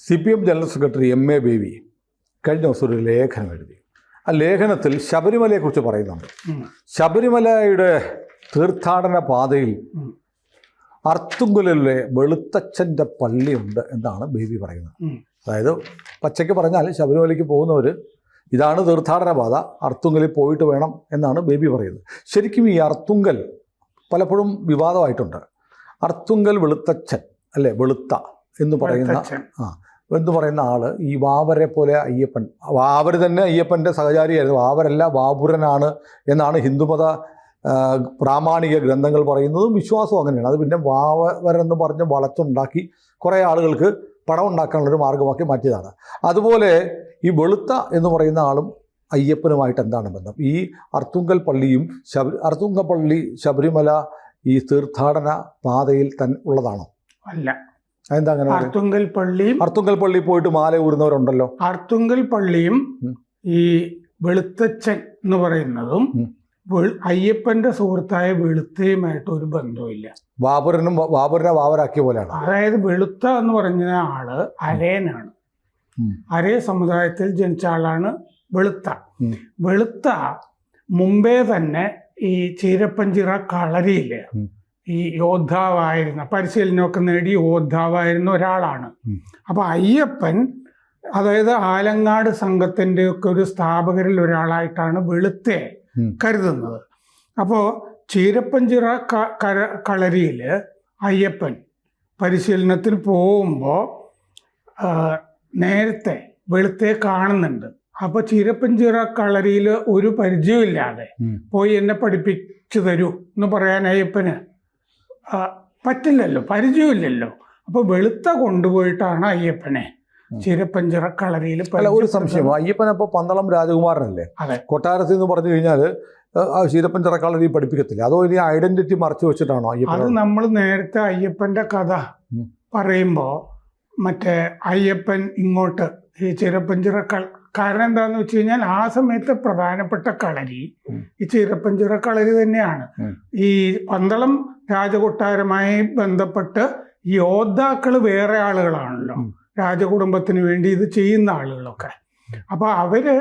CPM general secretary MA baby കഴിഞ്ഞ ദിവസം ഒരു ലേഖനം എഴുതി. ആ ലേഖനത്തിൽ ശബരിമലയെക്കുറിച്ച് പറയുന്നുണ്ട്. ശബരിമലയുടെ തീർത്ഥാടന പാതയിൽ അർത്തുങ്കലിലെ വെളുത്തച്ഛൻ്റെ പള്ളിയുണ്ട് എന്നാണ് ബേബി പറയുന്നത്. അതായത് പച്ചയ്ക്ക് പറഞ്ഞാൽ ശബരിമലയ്ക്ക് പോകുന്നവർ ഇതാണ് തീർത്ഥാടന പാത, അർത്തുങ്കലിൽ പോയിട്ട് വേണം എന്നാണ് ബേബി പറയുന്നത്. ശരിക്കും ഈ അർത്തുങ്കൽ പലപ്പോഴും വിവാദമായിട്ടുണ്ട്. അർത്തുങ്കൽ വെളുത്തച്ഛൻ അല്ലേ, വെളുത്ത എന്ന് പറയുന്ന ആൾ ഈ വാവരെ പോലെ അയ്യപ്പൻ, വാവർ തന്നെ അയ്യപ്പൻ്റെ സഹചാരിയായിരുന്നു. വാവരല്ല, വാപുരനാണ് എന്നാണ് ഹിന്ദുമത പ്രാമാണിക ഗ്രന്ഥങ്ങൾ പറയുന്നതും വിശ്വാസവും അങ്ങനെയാണ്. അത് പിന്നെ വാവരെന്ന് പറഞ്ഞ് വളച്ചുണ്ടാക്കി കുറേ ആളുകൾക്ക് പണം ഉണ്ടാക്കാനുള്ളൊരു മാർഗമാക്കി മാറ്റിയതാണ്. അതുപോലെ ഈ വെളുത്ത എന്ന് പറയുന്ന ആളും അയ്യപ്പനുമായിട്ട് എന്താണ് ബന്ധം? ഈ അർത്തുങ്കൽ പള്ളിയും അർത്തുങ്കൽ പള്ളി ശബരിമല ഈ തീർത്ഥാടന പാതയിൽ തന്നെ ഉള്ളതാണോ? അല്ല. അതെന്താ അങ്ങനെ? അർത്തുങ്കൽ പള്ളി പോയിട്ട് മാല ഊരുന്നവരുണ്ടല്ലോ. അർത്തുങ്കൽ പള്ളിയും ഈ വെളുത്തച്ഛൻ എന്ന് പറയുന്നതും അയ്യപ്പന്റെ സുഹൃത്തായ വെളുത്തയുമായിട്ട് ഒരു ബന്ധവുമില്ല. വാപുരനെ വാവരാക്കിയ പോലെയാണ്. അതായത് വെളുത്ത എന്ന് പറഞ്ഞ ആള് അരയനാണ്. അരയ സമുദായത്തിൽ ജനിച്ച ആളാണ് വെളുത്ത. വെളുത്ത മുമ്പേ തന്നെ ഈ ചീരപ്പഞ്ചിറ കളരിയില് ഈ യോദ്ധാവായിരുന്ന, പരിശീലനമൊക്കെ നേടി യോദ്ധാവായിരുന്ന ഒരാളാണ്. അപ്പൊ അയ്യപ്പൻ, അതായത് ആലങ്ങാട് സംഘത്തിന്റെ ഒക്കെ ഒരു സ്ഥാപകരിൽ ഒരാളായിട്ടാണ് വെളുത്തെ കരുതുന്നത്. അപ്പോൾ ചീരപ്പഞ്ചിറ കളരിയില് അയ്യപ്പൻ പരിശീലനത്തിന് പോകുമ്പോൾ നേരത്തെ വെളുത്തെ കാണുന്നുണ്ട്. അപ്പൊ ചീരപ്പഞ്ചിറ കളരിയിൽ ഒരു പരിചയമില്ലാതെ പോയി എന്നെ പഠിപ്പിച്ചു തരൂ എന്ന് പറയാൻ അയ്യപ്പന് പറ്റില്ലല്ലോ, പരിചയമില്ലല്ലോ. അപ്പൊ വെളുത്ത കൊണ്ടുപോയിട്ടാണ് അയ്യപ്പനെ ചീരപ്പഞ്ചിറ കളരിയിൽ. ഒരു സംശയം, അയ്യപ്പൻ അപ്പോൾ പന്തളം രാജകുമാരനല്ലേ? അതെ. കൊട്ടാരത്തിൽ എന്ന് പറഞ്ഞു കഴിഞ്ഞാൽ ചീരപ്പഞ്ചിറ കളരി പഠിപ്പിക്കത്തില്ല, അതോ ഇനി ഐഡന്റിറ്റി മറച്ചു വെച്ചിട്ടാണോ അയ്യപ്പൻ? അത് നമ്മൾ നേരത്തെ അയ്യപ്പന്റെ കഥ പറയുമ്പോ മറ്റേ അയ്യപ്പൻ ഇങ്ങോട്ട് ഈ ചീരപ്പഞ്ചിറ കാരണം എന്താന്ന് വെച്ച് കഴിഞ്ഞാൽ ആ സമയത്ത് പ്രധാനപ്പെട്ട കളരി ഈ ചീരപ്പഞ്ചിറ കളരി തന്നെയാണ്. ഈ പന്തളം രാജകൊട്ടാരമായി ബന്ധപ്പെട്ട് യോദ്ധാക്കൾ വേറെ ആളുകളാണല്ലോ, രാജകുടുംബത്തിന് വേണ്ടി ഇത് ചെയ്യുന്ന ആളുകളൊക്കെ. അപ്പൊ അവര്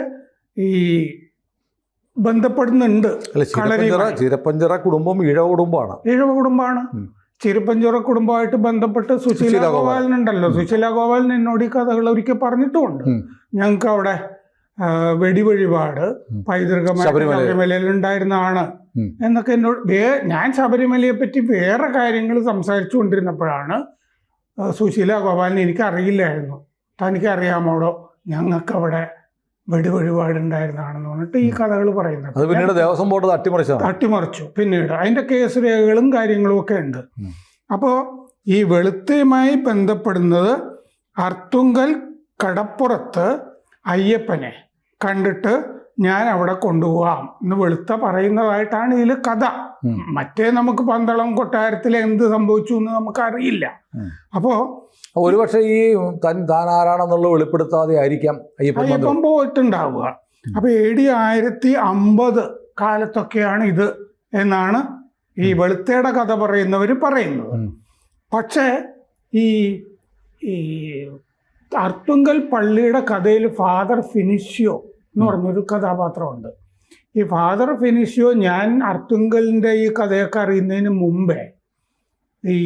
ഈ ബന്ധപ്പെടുന്നുണ്ട്. ചീരപ്പഞ്ചിറ കുടുംബം ഈഴവ കുടുംബമാണ്. ചീരപ്പഞ്ചിറ കുടുംബമായിട്ട് ബന്ധപ്പെട്ട് സുശീല ഗോപാലനുണ്ടല്ലോ. സുശീല ഗോപാലൻ എന്നോട് ഈ കഥകൾ ഒരിക്കൽ പറഞ്ഞിട്ടുമുണ്ട്. ഞങ്ങൾക്ക് അവിടെ വെടിവഴിപാട് പൈതൃകമായി ശബരിമലയിൽ ഉണ്ടായിരുന്നതാണ് എന്നൊക്കെ എന്നോട്. ഞാൻ ശബരിമലയെ പറ്റി വേറെ കാര്യങ്ങൾ സംസാരിച്ചു കൊണ്ടിരുന്നപ്പോഴാണ് സുശീല ഗോപാലൻ എനിക്ക് അറിയില്ലായിരുന്നു, തനിക്ക് അറിയാമോടോ ഞങ്ങൾക്ക് അവിടെ വെടിവഴിപാടുണ്ടായിരുന്നതാണെന്ന് പറഞ്ഞിട്ട് ഈ കഥകൾ പറയുന്നത്. പിന്നീട് ദേവസ്വം ബോർഡ് തട്ടിമറിച്ചു. പിന്നീട് അതിന്റെ കേസ് രേഖകളും കാര്യങ്ങളും ഒക്കെ ഉണ്ട്. അപ്പോൾ ഈ വെളുത്തയുമായി ബന്ധപ്പെടുന്നത് അർത്തുങ്കൽ കടപ്പുറത്ത് അയ്യപ്പനെ കണ്ടിട്ട് ഞാൻ അവിടെ കൊണ്ടുപോകാം എന്ന് വെളുത്ത പറയുന്നതായിട്ടാണ് ഇതിൽ കഥ. മറ്റേ നമുക്ക് പന്തളം കൊട്ടാരത്തിൽ എന്ത് സംഭവിച്ചു എന്ന് നമുക്കറിയില്ല. അപ്പോൾ ഒരുപക്ഷെ ഈ താൻ ആരാണെന്നുള്ള വെളിപ്പെടുത്താതെ ആയിരിക്കാം അയ്യപ്പൻ പോയിട്ടുണ്ടാവുക. അപ്പൊ AD 1050 കാലത്തൊക്കെയാണ് ഇത് എന്നാണ് ഈ വെളുത്തയുടെ കഥ പറയുന്നവർ പറയുന്നത്. പക്ഷേ ഈ അർത്തുങ്കൽ പള്ളിയുടെ കഥയിൽ ഫാദർ ഫിനിഷ്യോ എന്ന് പറഞ്ഞൊരു കഥാപാത്രമുണ്ട്. ഈ ഫാദർ ഫിനിഷ്യോ, ഞാൻ അർത്തുങ്കലിൻ്റെ ഈ കഥയൊക്കെ അറിയുന്നതിന് മുമ്പേ ഈ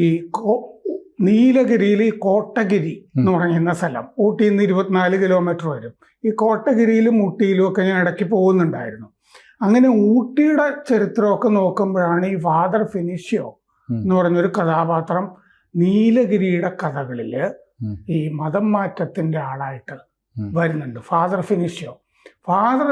നീലഗിരിയിൽ ഈ കോട്ടഗിരി എന്ന് പറയുന്ന സ്ഥലം, ഊട്ടിയിൽ നിന്ന് 24 കിലോമീറ്റർ വരും. ഈ കോട്ടഗിരിയിലും ഊട്ടിയിലും ഒക്കെ ഞാൻ ഇടയ്ക്ക് പോകുന്നുണ്ടായിരുന്നു. അങ്ങനെ ഊട്ടിയുടെ ചരിത്രമൊക്കെ നോക്കുമ്പോഴാണ് ഈ ഫാദർ ഫിനിഷ്യോ എന്ന് പറഞ്ഞൊരു കഥാപാത്രം നീലഗിരിയുടെ കഥകളിൽ ഈ മതം മാറ്റത്തിന്റെ ആളായിട്ട് വരുന്നുണ്ട്. ഫാദർ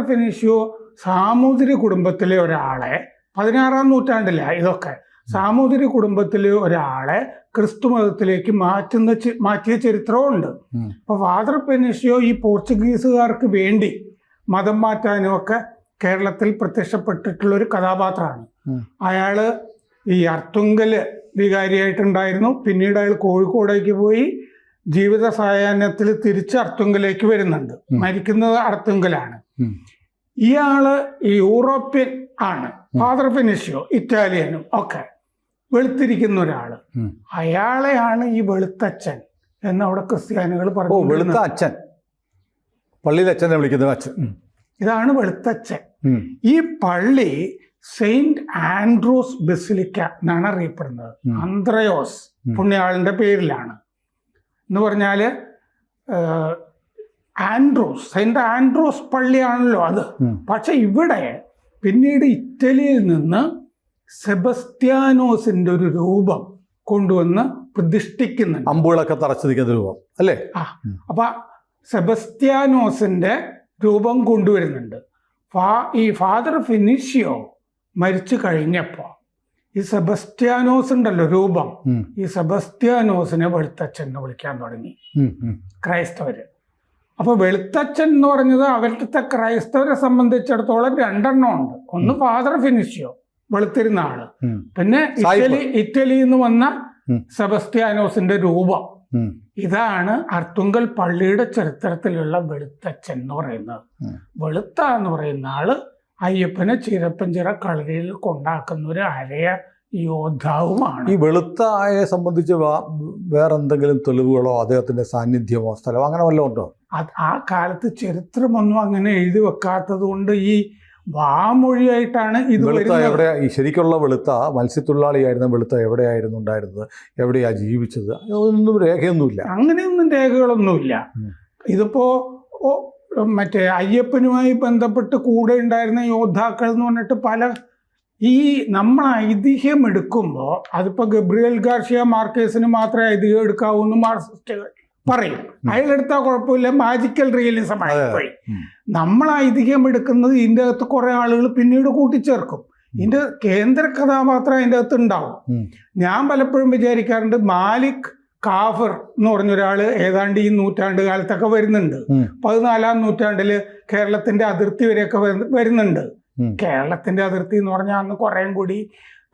ഫിനിഷ്യോ സാമൂതിരി കുടുംബത്തിലെ ഒരാളെ, 16-ാം നൂറ്റാണ്ടിലാ ഇതൊക്കെ, സാമൂതിരി കുടുംബത്തിലെ ഒരാളെ ക്രിസ്തു മതത്തിലേക്ക് മാറ്റിയ ചരിത്രമുണ്ട്. അപ്പൊ ഫാദർ ഫിനിഷ്യോ ഈ പോർച്ചുഗീസുകാർക്ക് വേണ്ടി മതം മാറ്റാനും ഒക്കെ കേരളത്തിൽ പ്രത്യക്ഷപ്പെട്ടിട്ടുള്ള ഒരു കഥാപാത്രമാണ്. അയാള് ഈ അർത്തുങ്കല് വികാരിയായിട്ടുണ്ടായിരുന്നു. പിന്നീട് അയാൾ കോഴിക്കോടേക്ക് പോയി ജീവിത സായാഹ്നത്തിൽ തിരിച്ച് അർത്തുങ്കലേക്ക് വരുന്നുണ്ട്. മരിക്കുന്നത് അർത്തുങ്കലാണ്. ഇയാള് യൂറോപ്യൻ ആണ്. ഫാദർ ഫിനിഷ്യോ ഇറ്റാലിയനും ഒക്കെ, വെളുത്തിരിക്കുന്ന ഒരാള്. അയാളെയാണ് ഈ വെളുത്തച്ഛൻ എന്ന് അവിടെ ക്രിസ്ത്യാനികൾ ഓ, പറഞ്ഞു. വെളുത്ത അച്ഛൻ, പള്ളിയിലെ അച്ഛനെ വിളിക്കുന്നത് അച്ഛൻ. ഇതാണ് വെളുത്തച്ഛൻ. ഈ പള്ളി സെയിന്റ് ആൻഡ്രൂസ് ബസിലിക്ക എന്നാണ് അറിയപ്പെടുന്നത്. അന്ത്രയോസ് പുണ്യാളിന്റെ പേരിലാണ്. എന്ന് പറഞ്ഞാല് ആൻഡ്രൂസ്, സെയിന്റ് ആൻഡ്രൂസ് പള്ളിയാണല്ലോ അത്. പക്ഷെ ഇവിടെ പിന്നീട് ഇറ്റലിയിൽ നിന്ന് സെബസ്ത്യാനോസിന്റെ ഒരു രൂപം കൊണ്ടുവന്ന് പ്രതിഷ്ഠിക്കുന്നുണ്ട്. അമ്പുകളൊക്കെ തറച്ചു നിൽക്കുന്ന രൂപം അല്ലേ? അപ്പൊ സെബസ്ത്യാനോസിന്റെ രൂപം കൊണ്ടുവരുന്നുണ്ട്. ഈ ഫാദർ ഫിനിഷ്യോ മരിച്ചു കഴിഞ്ഞപ്പോൾ ഈ സെബസ്ത്യാനോസ് ഉണ്ടല്ലോ രൂപം, ഈ സെബസ്ത്യാനോസിനെ വെളുത്തച്ഛൻ എന്ന് വിളിക്കാൻ തുടങ്ങി ക്രൈസ്തവര്. അപ്പൊ വെളുത്തച്ഛൻ എന്ന് പറഞ്ഞത് അവരുടെ ക്രൈസ്തവരെ സംബന്ധിച്ചിടത്തോളം രണ്ടെണ്ണം ഉണ്ട്. ഒന്ന് ഫാദർ ഫിനിഷ്യോ, വെളുത്തിരുന്ന ആള്. പിന്നെ ഇറ്റലിയിൽ നിന്ന് വന്ന സെബസ്ത്യാനോസിന്റെ രൂപം. ഇതാണ് അർത്തുങ്കൽ പള്ളിയുടെ ചരിത്രത്തിലുള്ള വെളുത്തച്ഛൻ എന്ന് പറയുന്നത്. വെളുത്ത എന്ന് പറയുന്ന ആള് അയ്യപ്പനെ ചിരപ്പഞ്ചിറ കളരിയിൽ കൊണ്ടാക്കുന്ന ഒരു അരയ യോദ്ധാവുമാണ്. ഈ വെളുത്തയെ സംബന്ധിച്ച് വേറെ എന്തെങ്കിലും തെളിവുകളോ അദ്ദേഹത്തിന്റെ സാന്നിധ്യമോ സ്ഥലമോ അങ്ങനെ വല്ലതും ഉണ്ടോ? ആ കാലത്ത് ചരിത്രമൊന്നും അങ്ങനെ എഴുതി വെക്കാത്തത് കൊണ്ട് ഈ വാമൊഴിയായിട്ടാണ് ഇത്. വെളുത്ത എവിടെ, ഈ ശരിക്കുള്ള വെളുത്ത മത്സ്യത്തൊഴിലാളിയായിരുന്ന വെളുത്ത എവിടെയായിരുന്നു ഉണ്ടായിരുന്നത്, എവിടെയാ ജീവിച്ചത്, ഒന്നും രേഖയൊന്നുമില്ല. അങ്ങനെയൊന്നും രേഖകളൊന്നുമില്ല. ഇതിപ്പോ മറ്റേ അയ്യപ്പനുമായി ബന്ധപ്പെട്ട് കൂടെ ഉണ്ടായിരുന്ന യോദ്ധാക്കൾ എന്ന് പറഞ്ഞിട്ട് പല ഈ നമ്മൾ ഐതിഹ്യം എടുക്കുമ്പോൾ അതിപ്പോൾ ഗബ്രിയേൽ ഗാർഷിയ മാർക്കേസിന് മാത്രമേ ഐതിഹ്യം എടുക്കാവൂ എന്ന് മാർക്സിസ്റ്റുകൾ പറയും. അയാളെടുത്താൽ കുഴപ്പമില്ല, മാജിക്കൽ റിയലിസം ആയിപ്പോയി. നമ്മൾ ഐതിഹ്യം എടുക്കുന്നത് ഇതിൻ്റെ അകത്ത് കുറെ ആളുകൾ പിന്നീട് കൂട്ടിച്ചേർക്കും. ഇതിൻ്റെ കേന്ദ്ര കഥാപാത്രം അതിൻ്റെ അകത്ത് ഉണ്ടാവും. ഞാൻ പലപ്പോഴും വിചാരിക്കാറുണ്ട് മാലിക് കാഫർ എന്ന് പറഞ്ഞൊരാള് ഏതാണ്ട് ഈ നൂറ്റാണ്ട് കാലത്തൊക്കെ വരുന്നുണ്ട്. 14-ാം നൂറ്റാണ്ടില് കേരളത്തിന്റെ അതിർത്തി വരെയൊക്കെ വരുന്നുണ്ട്. കേരളത്തിന്റെ അതിർത്തി എന്ന് പറഞ്ഞാൽ അന്ന് കുറേം കൂടി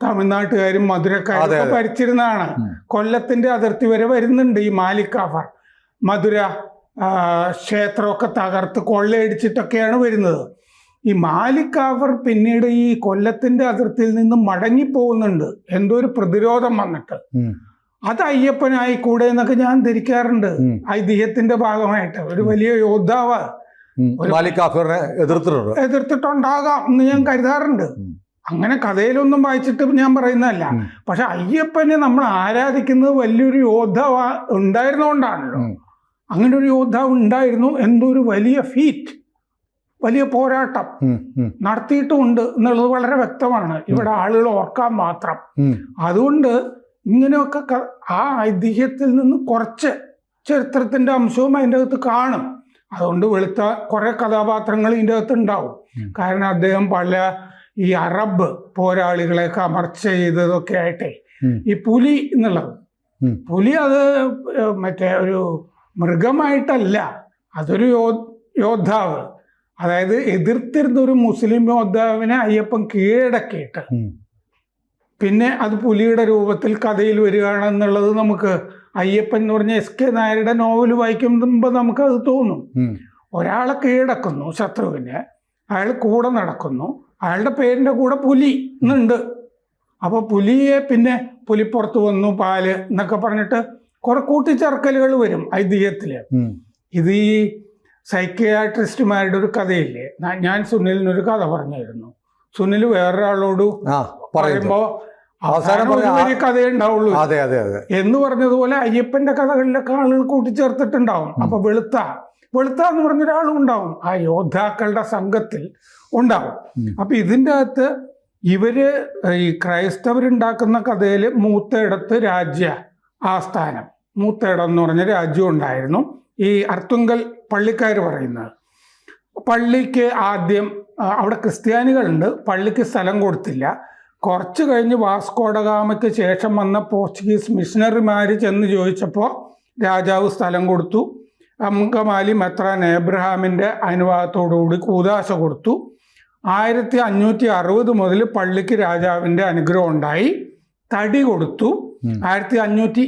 തമിഴ്നാട്ടുകാരും മധുരക്കാരും ഭരിച്ചിരുന്നതാണ്. കൊല്ലത്തിന്റെ അതിർത്തി വരെ വരുന്നുണ്ട് ഈ മാലിക് കാഫർ. മധുര ക്ഷേത്രമൊക്കെ തകർത്ത് കൊള്ളയടിച്ചിട്ടൊക്കെയാണ് വരുന്നത്. ഈ മാലിക് കാഫർ പിന്നീട് ഈ കൊല്ലത്തിന്റെ അതിർത്തിയിൽ നിന്ന് മടങ്ങിപ്പോകുന്നുണ്ട്, എന്തോ ഒരു പ്രതിരോധം വന്നിട്ട്. അത് അയ്യപ്പനായി കൂടെ എന്നൊക്കെ ഞാൻ ധരിക്കാറുണ്ട്. ഐതിഹ്യത്തിന്റെ ഭാഗമായിട്ട് ഒരു വലിയ യോദ്ധാവ് എതിർത്തിട്ടുണ്ടാകാം എന്ന് ഞാൻ കരുതാറുണ്ട്. അങ്ങനെ കഥയിലൊന്നും വായിച്ചിട്ട് ഞാൻ പറയുന്നതല്ല. പക്ഷെ അയ്യപ്പനെ നമ്മൾ ആരാധിക്കുന്നത് വലിയൊരു യോദ്ധാവ് ഉണ്ടായിരുന്നുകൊണ്ടാണല്ലോ. അങ്ങനെ ഒരു യോദ്ധാവ് ഉണ്ടായിരുന്നു, എന്തോ ഒരു വലിയ ഫീറ്റ്, വലിയ പോരാട്ടം നടത്തിയിട്ടുമുണ്ട് എന്നുള്ളത് വളരെ വ്യക്തമാണ്. ഇവിടെ ആളുകൾ ഓർക്കാൻ മാത്രം. അതുകൊണ്ട് ഇങ്ങനെയൊക്കെ ആ ഐതിഹ്യത്തിൽ നിന്ന് കുറച്ച് ചരിത്രത്തിന്റെ അംശവും അതിൻ്റെ അകത്ത് കാണും. അതുകൊണ്ട് വെളുത്ത കുറെ കഥാപാത്രങ്ങൾ ഇതിൻ്റെ അകത്ത് ഉണ്ടാവും. കാരണം അദ്ദേഹം പല ഈ അറബ് പോരാളികളെയൊക്കെ അമർച്ച ചെയ്തതൊക്കെ ആയിട്ടേ. ഈ പുലി എന്നുള്ളത്, പുലി അത് മറ്റേ ഒരു മൃഗമായിട്ടല്ല, അതൊരു യോദ്ധാവ്. അതായത് എതിർത്തിരുന്ന ഒരു മുസ്ലിം യോദ്ധാവിനെ അയ്യപ്പൻ കീഴടക്കിയിട്ട് പിന്നെ അത് പുലിയുടെ രൂപത്തിൽ കഥയിൽ വരികയാണെന്നുള്ളത് നമുക്ക് അയ്യപ്പൻ എന്ന് പറഞ്ഞ എസ്.കെ. നായരുടെ നോവൽ വായിക്കുമ്പോൾ നമുക്കത് തോന്നും. ഒരാളെ കീഴടക്കുന്നു, ശത്രുവിനെ, അയാൾ കൂടെ നടക്കുന്നു, അയാളുടെ പേരിൻ്റെ കൂടെ പുലി എന്നുണ്ട്. അപ്പോൾ പുലിയെ പിന്നെ പുലിപ്പുറത്ത് വന്നു പാല് എന്നൊക്കെ പറഞ്ഞിട്ട് കുറെ കൂട്ടിച്ചേർക്കലുകൾ വരും ഐതിഹ്യത്തിൽ. ഇത് ഈ സൈക്യാട്രിസ്റ്റുമാരുടെ ഒരു കഥയില്ലേ, ഞാൻ സുനിലിനൊരു കഥ പറഞ്ഞിരുന്നു. സുനിൽ വേറൊരാളോട് പറയുമ്പോൾ അവസാനം കഥയേ ഉണ്ടാവുള്ളൂ എന്ന് പറഞ്ഞതുപോലെ അയ്യപ്പന്റെ കഥകളിലൊക്കെ ആളുകൾ കൂട്ടിച്ചേർത്തിട്ടുണ്ടാവും. അപ്പൊ വെളുത്ത എന്ന് പറഞ്ഞൊരാളും ഉണ്ടാവും, ആ യോദ്ധാക്കളുടെ സംഘത്തിൽ ഉണ്ടാവും. അപ്പൊ ഇതിൻ്റെ അകത്ത് ഇവര് ഈ ക്രൈസ്തവരുണ്ടാക്കുന്ന കഥയിൽ മൂത്തയിടത്ത് രാജ്യ ആസ്ഥാനം, മൂത്തയിടം എന്ന് പറഞ്ഞ രാജ്യം ഉണ്ടായിരുന്നു. ഈ അർത്തുങ്കൽ പള്ളിക്കാർ പറയുന്നത് പള്ളിക്ക് ആദ്യം അവിടെ ക്രിസ്ത്യാനികളുണ്ട്, പള്ളിക്ക് സ്ഥലം കൊടുത്തില്ല. കുറച്ച് കഴിഞ്ഞ് വാസ്കോഡഗാമയ്ക്ക് ശേഷം വന്ന പോർച്ചുഗീസ് മിഷണറിമാർ ചെന്ന് ചോദിച്ചപ്പോൾ രാജാവ് സ്ഥലം കൊടുത്തു. അങ്കമാലി മെത്രാൻ എബ്രഹാമിൻ്റെ അനുവാദത്തോടുകൂടി കൂദാശ കൊടുത്തു. 1560 മുതൽ പള്ളിക്ക് രാജാവിൻ്റെ അനുഗ്രഹം ഉണ്ടായി. തടി കൊടുത്തു. 1500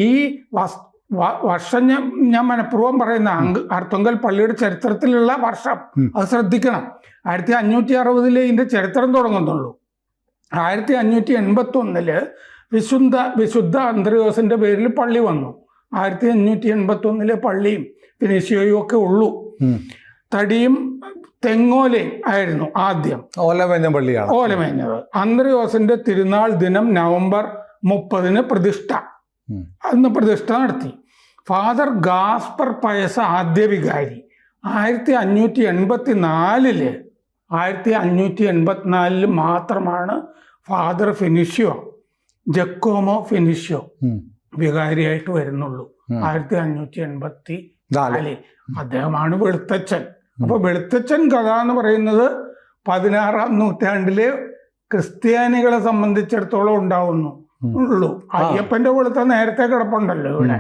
ഈ വർഷം ഞാൻ മനഃപൂർവ്വം പറയുന്ന അർത്തുങ്കൽ പള്ളിയുടെ ചരിത്രത്തിലുള്ള വർഷം അത് ശ്രദ്ധിക്കണം. 1560 ഇതിൻ്റെ ചരിത്രം തുടങ്ങുന്നുള്ളൂ. 1581 വിശുദ്ധ അന്ത്രയോസിന്റെ പേരിൽ പള്ളി വന്നു. 1581 പള്ളിയും ഫിനിഷ്യോയും ഒക്കെ ഉള്ളൂ. തടിയും തെങ്ങോലയും ആയിരുന്നു ആദ്യം ഓലമേഞ്ഞ പള്ളിയാണ് ഓലമേഞ്ഞത്. അന്ത്രയോസിന്റെ തിരുനാൾ ദിനം നവംബർ 30 പ്രതിഷ്ഠ. അന്ന് പ്രതിഷ്ഠ നടത്തി. ഫാദർ ഗാസ്പർ പയസ് ആദ്യ വികാരി. 1584 മാത്രമാണ് ഫാദർ ഫിനിഷ്യോ, ജക്കോമോ ഫിനിഷ്യോ വികാരിയായിട്ട് വരുന്നുള്ളൂ. 1584 അദ്ദേഹമാണ് വെളുത്തച്ഛൻ. അപ്പൊ വെളുത്തച്ഛൻ കഥ എന്ന് പറയുന്നത് 16-ാം നൂറ്റാണ്ടിലെ ക്രിസ്ത്യാനികളെ സംബന്ധിച്ചിടത്തോളം ഉണ്ടാവുന്നു ഉള്ളൂ. അയ്യപ്പന്റെ വെളുത്ത നേരത്തെ കിടപ്പുണ്ടല്ലോ ഇവിടെ.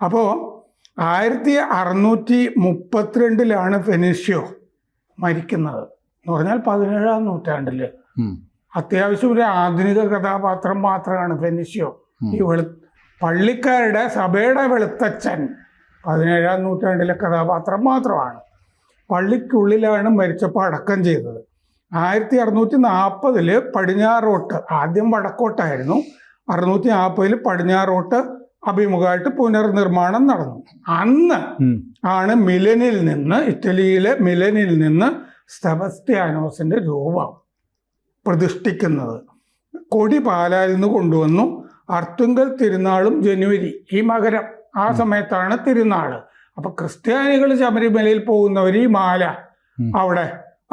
അപ്പോ 1632 ഫെനിഷ്യോ മരിക്കുന്നത് എന്ന് പറഞ്ഞാൽ 17-ാം നൂറ്റാണ്ടില്. അത്യാവശ്യം ഒരു ആധുനിക കഥാപാത്രം മാത്രമാണ് ഫെനിഷ്യോ. ഈ പള്ളിക്കാരുടെ സഭയുടെ വെളുത്തച്ഛൻ 17-ാം നൂറ്റാണ്ടിലെ കഥാപാത്രം മാത്രമാണ്. പള്ളിക്കുള്ളിലാണ് മരിച്ചപ്പോൾ അടക്കം ചെയ്തത്. 1640 പടിഞ്ഞാറോട്ട്, ആദ്യം വടക്കോട്ടായിരുന്നു, 640 പടിഞ്ഞാറോട്ട് അഭിമുഖമായിട്ട് പുനർനിർമ്മാണം നടന്നു. അന്ന് ആണ് ഇറ്റലിയിലെ മിലനിൽ നിന്ന് സെബസ്ത്യാനോസിന്റെ രൂപം പ്രതിഷ്ഠിക്കുന്നത്. കൊടി പാലായിൽ നിന്ന് കൊണ്ടുവന്നു. അർത്തുങ്കൽ തിരുനാളും ജനുവരി, ഈ മകരം ആ സമയത്താണ് തിരുനാള്. അപ്പൊ ക്രിസ്ത്യാനികൾ ശബരിമലയിൽ പോകുന്നവർ ഈ മാല അവിടെ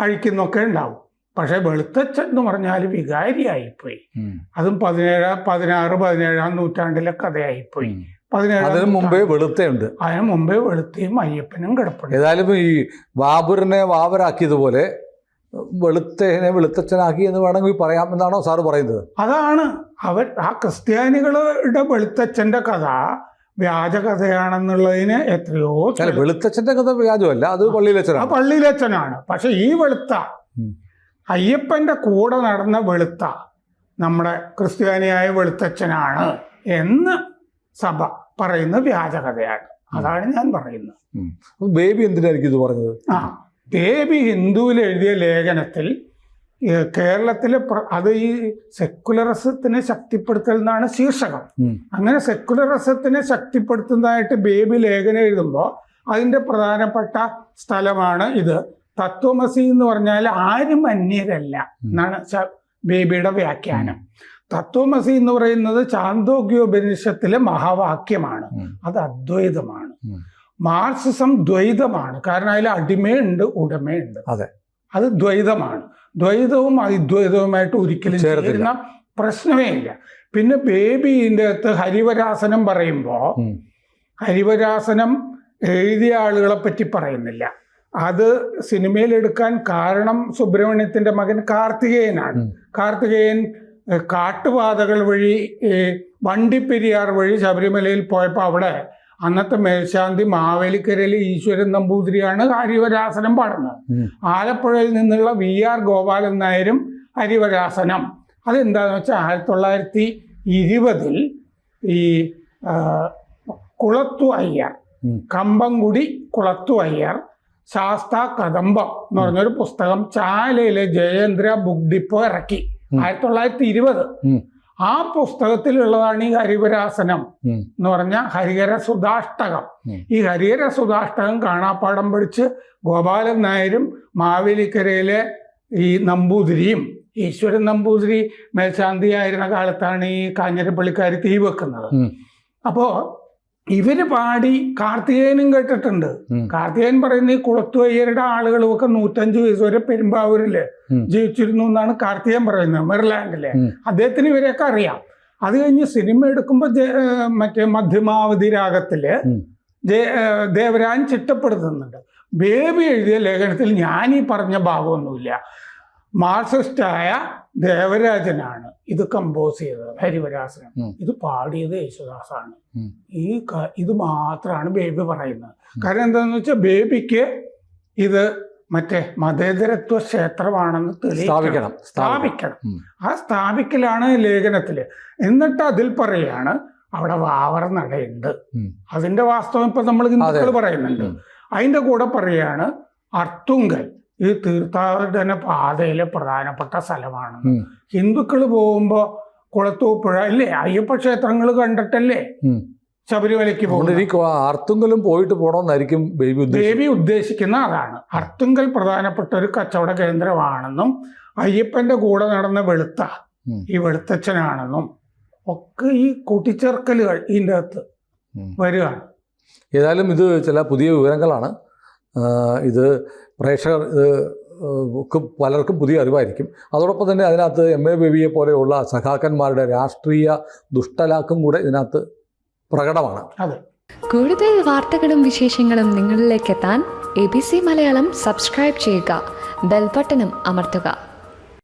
അഴിക്കുന്നൊക്കെ ഉണ്ടാവും. പക്ഷെ വെളുത്തച്ഛൻ എന്ന് പറഞ്ഞാൽ വികാരിയായിപ്പോയി. അതും 17-ാം നൂറ്റാണ്ടിലെ കഥയായിപ്പോയി. 17 മുമ്പേ വെളുത്തയുണ്ട്. അതിന് മുമ്പേ വെളുത്തയും അയ്യപ്പനും കിടപ്പുണ്ട്. ഏതായാലും ഈ ബാബുറിനെ വാവരാക്കിയതുപോലെ വെളുത്തനെ വെളുത്തച്ഛനാക്കി എന്ന് വേണമെങ്കിൽ പറയാം എന്നാണോ സാറ് പറയുന്നത്? അതാണ് ആ ക്രിസ്ത്യാനികളുടെ വെളുത്തച്ഛന്റെ കഥ വ്യാജ കഥയാണെന്നുള്ളതിന് എത്രയോ. വെളുത്തച്ഛന്റെ കഥ വ്യാജമല്ല, അത് പള്ളിയിലച്ഛനാണ്. പള്ളിയിലച്ഛനാണ്. പക്ഷെ ഈ വെളുത്ത അയ്യപ്പന്റെ കൂടെ നടന്ന വെളുത്ത നമ്മുടെ ക്രിസ്ത്യാനിയായ വെളുത്തച്ഛനാണ് എന്ന് സഭ പറയുന്ന വ്യാജ കഥയാണ്. അതാണ് ഞാൻ പറയുന്നത്. ബേബി എന്തിനായിരിക്കും ഇത് പറഞ്ഞത്? ബേബി ഹിന്ദുവിൽ എഴുതിയ ലേഖനത്തിൽ കേരളത്തിലെ അത് ഈ സെക്കുലറിസത്തിനെ ശക്തിപ്പെടുത്തൽ എന്നാണ് ശീർഷകം. അങ്ങനെ സെക്കുലറിസത്തിനെ ശക്തിപ്പെടുത്തുന്നതായിട്ട് ബേബി ലേഖനം എഴുതുമ്പോൾ അതിൻ്റെ പ്രധാനപ്പെട്ട സ്ഥലമാണ് ഇത്. തത്വമസി എന്ന് പറഞ്ഞാൽ ആരും അന്യരല്ല എന്നാണ് ബേബിയുടെ വ്യാഖ്യാനം. തത്വമസി എന്ന് പറയുന്നത് ചാന്തോഗ്യോപനിഷത്തിലെ മഹാവാക്യമാണ്. അത് അദ്വൈതമാണ്. മാർക്സിസം ദ്വൈതമാണ്. കാരണം അതിൽ അടിമയുണ്ട്, ഉടമയുണ്ട്. അത് ദ്വൈതമാണ്. ദ്വൈതവും അദ്വൈതവുമായിട്ട് ഒരിക്കലും ചേരുന്ന പ്രശ്നമേ ഇല്ല. പിന്നെ ബേബിന്റെ അകത്ത് ഹരിവരാസനം പറയുമ്പോൾ ഹരിവരാസനം എഴുതിയ ആളുകളെ പറ്റി പറയുന്നില്ല. അത് സിനിമയിലെടുക്കാൻ കാരണം സുബ്രഹ്മണ്യത്തിന്റെ മകൻ കാർത്തികേയനാണ്. കാർത്തികേയൻ കാട്ടുപാതകൾ വഴി വണ്ടിപ്പെരിയാർ വഴി ശബരിമലയിൽ പോയപ്പോൾ അവിടെ അന്നത്തെ മേൽശാന്തി മാവേലിക്കരയിലെ ഈശ്വരൻ നമ്പൂതിരിയാണ് ഹരിവരാസനം പാടുന്നത്. ആലപ്പുഴയിൽ നിന്നുള്ള VR ഗോപാലൻ നായരും ഹരിവരാസനം. അതെന്താന്ന് വെച്ചാൽ 1920 ഈ കുളത്തു അയ്യർ, കമ്പംകുടി കുളത്തു അയ്യർ ശാസ്ത കദംബം എന്ന് പറഞ്ഞൊരു പുസ്തകം ചാലയിലെ ജയേന്ദ്ര ബുക്ക് ഡിപ്പോ ഇറക്കി 1920. ആ പുസ്തകത്തിലുള്ളതാണ് ഈ ഹരിവരാസനം എന്ന് പറഞ്ഞ ഹരിഹര സുധാഷ്ടകം. ഈ ഹരിഹര സുധാഷ്ടകം കാണാപ്പാടം പഠിച്ച് ഗോപാലൻ നായരും മാവേലിക്കരയിലെ ഈ നമ്പൂതിരിയും, ഈശ്വരൻ നമ്പൂതിരി മേൽശാന്തിയായിരുന്ന കാലത്താണ് ഈ കാഞ്ഞിരപ്പള്ളിക്കാർ തീ വെക്കുന്നത്. അപ്പോ ഇവര് പാടി കാർത്തികേയനും കേട്ടിട്ടുണ്ട്. കാർത്തികേയൻ പറയുന്ന ഈ കുളത്തുവയ്യരുടെ ആളുകളും ഒക്കെ 105 വയസ്സ് വരെ പെരുമ്പാവൂരില് ജീവിച്ചിരുന്നു എന്നാണ് കാർത്തികേയൻ പറയുന്നത്, മെറിലാൻഡിലെ. അദ്ദേഹത്തിന് ഇവരെയൊക്കെ അറിയാം. അത് കഴിഞ്ഞ് സിനിമ എടുക്കുമ്പോൾ മറ്റേ മധ്യമാവധി രാഗത്തില് ദേവരാജൻ ചിട്ടപ്പെടുത്തുന്നുണ്ട്. ബേബി എഴുതിയ ലേഖനത്തിൽ ഞാൻ ഈ പറഞ്ഞ ഭാഗമൊന്നുമില്ല. മാർക്സിസ്റ്റായ ദേവരാജനാണ് ഇത് കമ്പോസ് ചെയ്തത്, ഹരിവരാസനം. ഇത് പാടിയത് യേശുദാസാണ്. ഇത് മാത്രമാണ് ബേബി പറയുന്നത്. കാരണം എന്താണെന്ന് വെച്ചാൽ ബേബിക്ക് ഇത് മറ്റേ മതേതരത്വ ക്ഷേത്രമാണെന്ന് സ്ഥാപിക്കണം. ആ സ്ഥാപിക്കലാണ് ലേഖനത്തില്. എന്നിട്ട് അതിൽ പറയാണ് അവിടെ വാവർ നടയുണ്ട്. അതിന്റെ വാസ്തവം ഇപ്പൊ നമ്മൾ ഹിന്ദുക്കൾ പറയുന്നുണ്ട്. അതിന്റെ കൂടെ പറയാണ് അർത്തുങ്കൽ ഈ തീർത്ഥാടന പാതയിലെ പ്രധാനപ്പെട്ട സ്ഥലമാണ്. ഹിന്ദുക്കൾ പോകുമ്പോ കുളത്തൂപ്പുഴ അല്ലേ, അയ്യപ്പ ക്ഷേത്രങ്ങൾ കണ്ടിട്ടല്ലേ ശബരിമലയ്ക്ക് അതുകൊണ്ട് പോകുന്നത്. എനിക്ക് അർത്തുങ്കലും പോയിട്ട് പോകണമെന്നായിരിക്കും ബേബി ഉദ്ദേശിച്ചത്. ദേവി ഉദ്ദേശിക്കുന്ന അതാണ്. അർത്തുങ്കൽ പ്രധാനപ്പെട്ട ഒരു കച്ചവട കേന്ദ്രമാണെന്നും അയ്യപ്പന്റെ കൂടെ നടന്ന ഈ വെളുത്തച്ഛനാണെന്നും ഒക്കെ ഈ കൂട്ടിച്ചേർക്കലുകൾ ഇതിൻ്റെ അകത്ത് വരികയാണ്. ഏതായാലും ഇത് ചില പുതിയ വിവരങ്ങളാണ്. ഇത് പ്രേക്ഷകർ ഒക്കെ പലർക്കും പുതിയ അറിവായിരിക്കും. അതോടൊപ്പം തന്നെ അതിനകത്ത് MA ബേബിയെ പോലെയുള്ള സഖാക്കന്മാരുടെ രാഷ്ട്രീയ ദുഷ്ടലാക്കും കൂടെ ഇതിനകത്ത് പ്രകടമാണ്. അതെ. കൂടുതൽ വാർത്തകളും വിശേഷങ്ങളും നിങ്ങളിലേക്ക് എത്താൻ ABC മലയാളം സബ്സ്ക്രൈബ് ചെയ്യുക, ബെൽബട്ടനും അമർത്തുക.